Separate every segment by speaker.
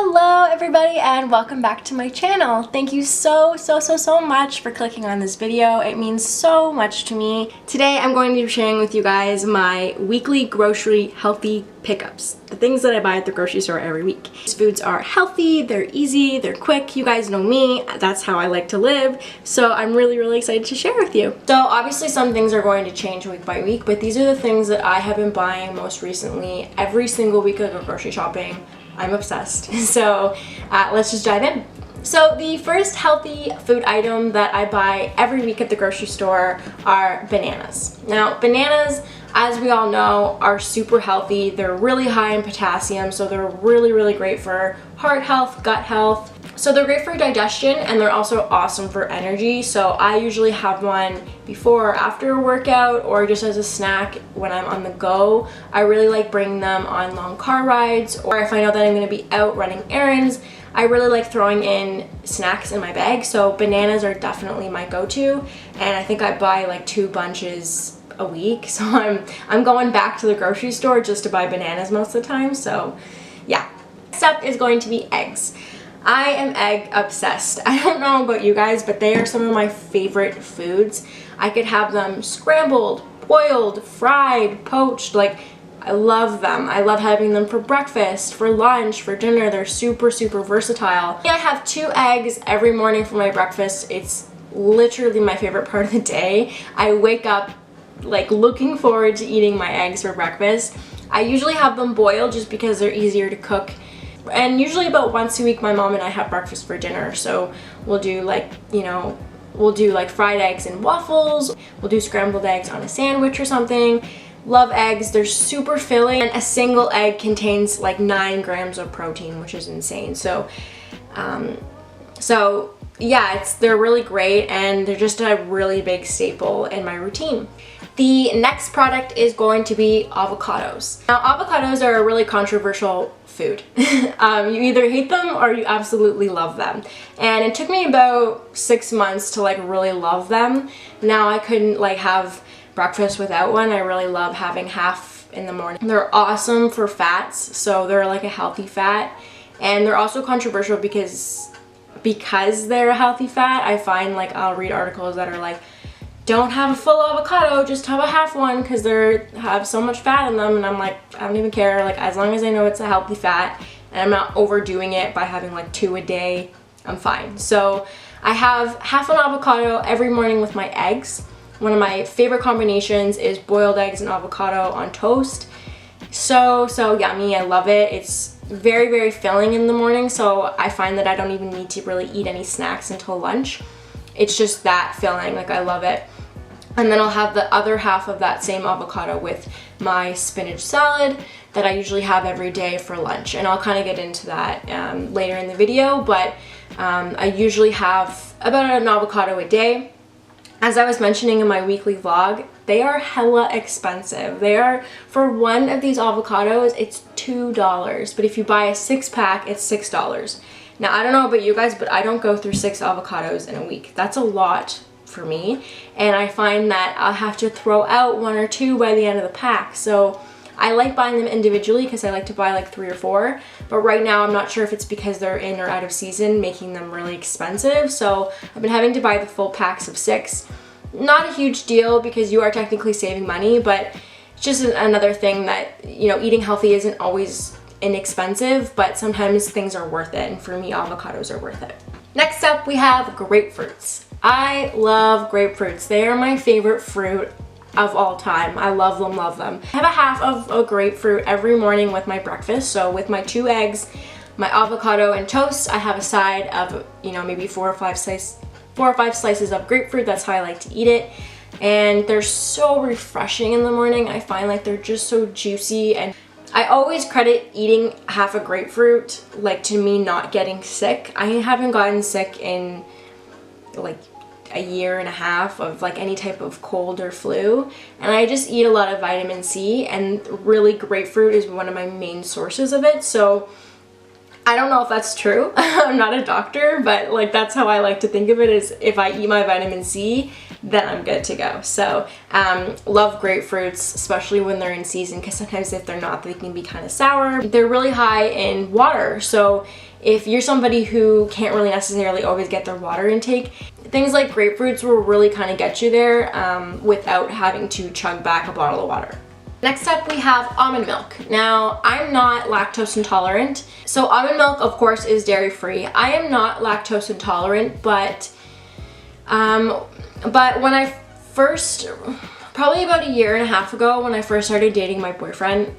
Speaker 1: Hello everybody and welcome back to my channel. Thank you so much for clicking on this video. It means so much to me. Today I'm going to be sharing with you guys my weekly grocery healthy pickups. The things that I buy at the grocery store every week. These foods are healthy, they're easy, they're quick. You guys know me, that's how I like to live. So I'm really excited to share with you. So obviously some things are going to change week by week, but these are the things that I have been buying most recently every single week I go grocery shopping. I'm obsessed. So let's just dive in. So the first healthy food item that I buy every week at the grocery store are bananas. Now bananas, as we all know, are super healthy. They're really high in potassium, so they're really great for heart health, gut health. So they're great for digestion and they're also awesome for energy. So I usually have one before or after a workout or just as a snack when I'm on the go. I really like bringing them on long car rides, or if I know that I'm going to be out running errands, I really like throwing in snacks in my bag. So bananas are definitely my go-to, and I think I buy like 2 bunches a week. So I'm going back to the grocery store just to buy bananas most of the time. So yeah. Next up is going to be eggs. I am egg obsessed. I don't know about you guys, but they are some of my favorite foods. I could have them scrambled, boiled, fried, poached. Like, I love them. I love having them for breakfast, for lunch, for dinner. They're super versatile. I have 2 eggs every morning for my breakfast. It's literally my favorite part of the day. I wake up like looking forward to eating my eggs for breakfast. I usually have them boiled just because they're easier to cook. And usually about once a week my mom and I have breakfast for dinner. So we'll do like, we'll do like fried eggs and waffles. We'll do scrambled eggs on a sandwich or something. Love eggs. They're super filling, and a single egg contains like 9 grams of protein, which is insane. So yeah, they're really great and they're just a really big staple in my routine. The next product is going to be avocados. Now avocados are a really controversial food. You either hate them or you absolutely love them. And it took me about 6 months to like really love them. Now I couldn't like have breakfast without one. I really love having half in the morning. They're awesome for fats, so they're like a healthy fat. And they're also controversial because they're a healthy fat. I find like I'll read articles that are like, don't have a full avocado, just have a half one because they have so much fat in them. And I'm like, I don't even care. Like, as long as I know it's a healthy fat and I'm not overdoing it by having like 2 a day, I'm fine. So I have half an avocado every morning with my eggs. One of my favorite combinations is boiled eggs and avocado on toast. So yummy. I love it. It's very filling in the morning, so I find that I don't even need to really eat any snacks until lunch. It's just that filling. Like, I love it. And then I'll have the other half of that same avocado with my spinach salad that I usually have every day for lunch. And I'll kind of get into that later in the video, but I usually have about an avocado a day. As I was mentioning in my weekly vlog, they are hella expensive. They are, for one of these avocados, it's $2. But if you buy a 6-pack, it's $6. Now, I don't know about you guys, but I don't go through 6 avocados in a week. That's a lot for me. And I find that I'll have to throw out 1 or 2 by the end of the pack. So I like buying them individually because I like to buy like 3 or 4. But right now, I'm not sure if it's because they're in or out of season, making them really expensive. So I've been having to buy the full packs of 6. Not a huge deal because you are technically saving money, but it's just another thing that, eating healthy isn't always inexpensive, but sometimes things are worth it, and for me avocados are worth it. Next up we have grapefruits. I love grapefruits. They are my favorite fruit of all time. I love them. I have a half of a grapefruit every morning with my breakfast. So with my 2 eggs, my avocado and toast, I have a side of maybe 4 or 5 slices of grapefruit. That's how I like to eat it. And they're so refreshing in the morning. I find like they're just so juicy, and I always credit eating half a grapefruit like to me not getting sick. I haven't gotten sick in like a year and a half of like any type of cold or flu, and I just eat a lot of vitamin C, and really grapefruit is one of my main sources of it. So I don't know if that's true. I'm not a doctor, but like that's how I like to think of it, is if I eat my vitamin C, then I'm good to go. So love grapefruits, especially when they're in season, because sometimes if they're not, they can be kind of sour. They're really high in water, so if you're somebody who can't really necessarily always get their water intake, things like grapefruits will really kind of get you there without having to chug back a bottle of water. Next up, we have almond milk. Now, I'm not lactose intolerant, so almond milk, of course, is dairy-free. I am not lactose intolerant, but when I first, probably about a year and a half ago, when I first started dating my boyfriend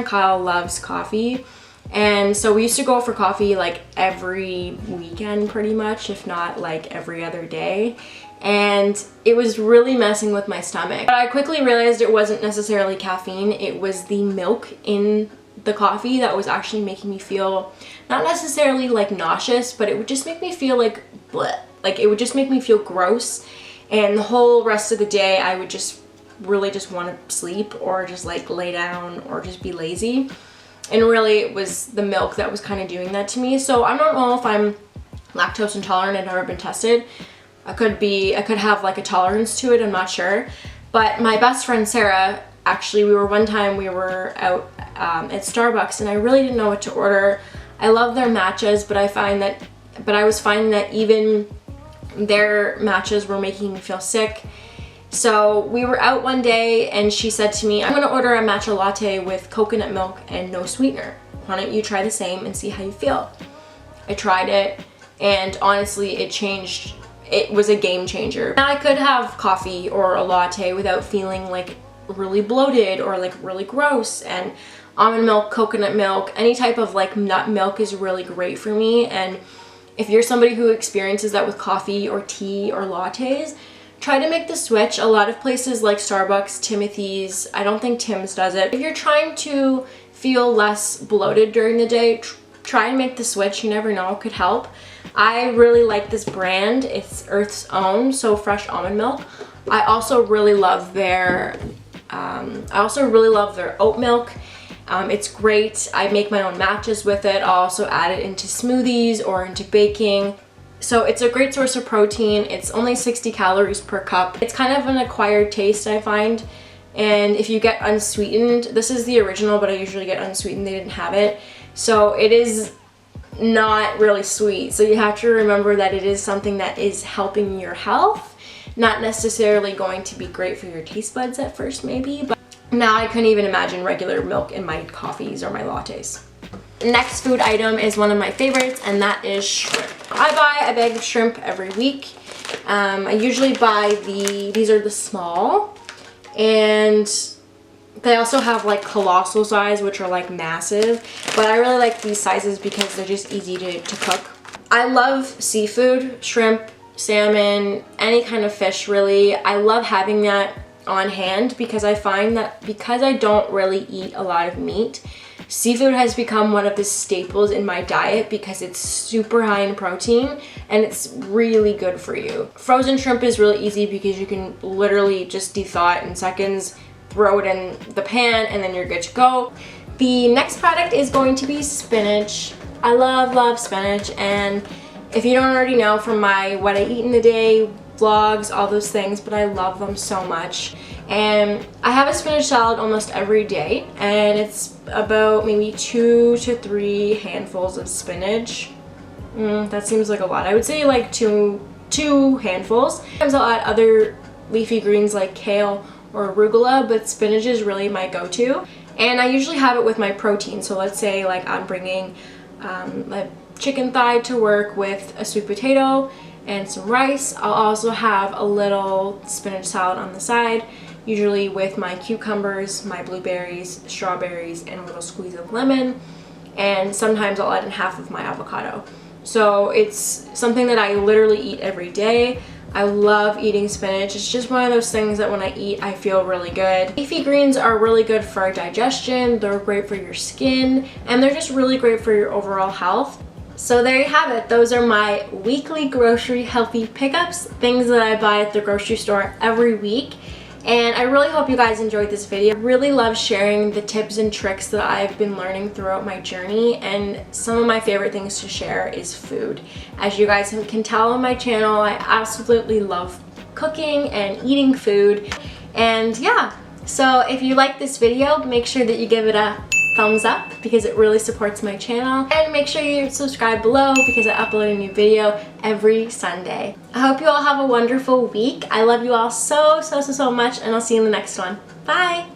Speaker 1: Kyle loves coffee, and so we used to go for coffee like every weekend pretty much, if not like every other day. And it was really messing with my stomach. But I quickly realized it wasn't necessarily caffeine, it was the milk in the coffee that was actually making me feel, not necessarily like nauseous, but it would just make me feel like bleh. Like it would just make me feel gross, and the whole rest of the day I would just really just want to sleep or just like lay down or just be lazy. And really it was the milk that was kind of doing that to me. So I don't know if I'm lactose intolerant, I've never been tested. I could have like a tolerance to it, I'm not sure. But my best friend Sarah, actually we were out at Starbucks, and I really didn't know what to order. I love their matchas, but I was finding that even their matchas were making me feel sick. So we were out one day and she said to me, I'm gonna order a matcha latte with coconut milk and no sweetener. Why don't you try the same and see how you feel? I tried it, and honestly it changed. It was a game changer. Now I could have coffee or a latte without feeling like really bloated or like really gross, and almond milk, coconut milk, any type of like nut milk is really great for me. And if you're somebody who experiences that with coffee or tea or lattes, try to make the switch. A lot of places like Starbucks, Timothy's, I don't think Tim's does it. If you're trying to feel less bloated during the day, try and make the switch. You never know, it could help. I really like this brand. It's Earth's Own, so fresh almond milk. I also really love their oat milk. It's great. I make my own matchas with it. I'll also add it into smoothies or into baking. So it's a great source of protein. It's only 60 calories per cup. It's kind of an acquired taste, I find. And if you get unsweetened, this is the original, but I usually get unsweetened. They didn't have it. So it is not really sweet. So you have to remember that it is something that is helping your health, not necessarily going to be great for your taste buds at first maybe, but now I couldn't even imagine regular milk in my coffees or my lattes. Next food item is one of my favorites, and that is shrimp. I buy a bag of shrimp every week. I usually buy these are the small, and they also have like colossal size, which are like massive, but I really like these sizes because they're just easy to cook. I love seafood, shrimp, salmon, any kind of fish really. I love having that on hand because I find that because I don't really eat a lot of meat, seafood has become one of the staples in my diet because it's super high in protein and it's really good for you. Frozen shrimp is really easy because you can literally just de-thaw it in seconds, throw it in the pan, and then you're good to go. The next product is going to be spinach. I love spinach, and if you don't already know from my what I eat in a day vlogs, all those things, but I love them so much. And I have a spinach salad almost every day, and it's about maybe 2 to 3 handfuls of spinach. That seems like a lot. I would say like two handfuls. Sometimes I'll add other leafy greens like kale or arugula, but spinach is really my go-to. And I usually have it with my protein. So let's say like I'm bringing a chicken thigh to work with a sweet potato and some rice. I'll also have a little spinach salad on the side, usually with my cucumbers, my blueberries, strawberries, and a little squeeze of lemon. And sometimes I'll add in half of my avocado. So it's something that I literally eat every day. I love eating spinach. It's just one of those things that when I eat, I feel really good. Leafy greens are really good for our digestion. They're great for your skin, and they're just really great for your overall health. So there you have it. Those are my weekly grocery healthy pickups, things that I buy at the grocery store every week. And I really hope you guys enjoyed this video. I really love sharing the tips and tricks that I've been learning throughout my journey, and some of my favorite things to share is food. As you guys can tell on my channel, I absolutely love cooking and eating food. And yeah, so if you like this video, make sure that you give it a thumbs up because it really supports my channel, and make sure you subscribe below because I upload a new video every Sunday. I hope you all have a wonderful week. I love you all so much, and I'll see you in the next one. Bye!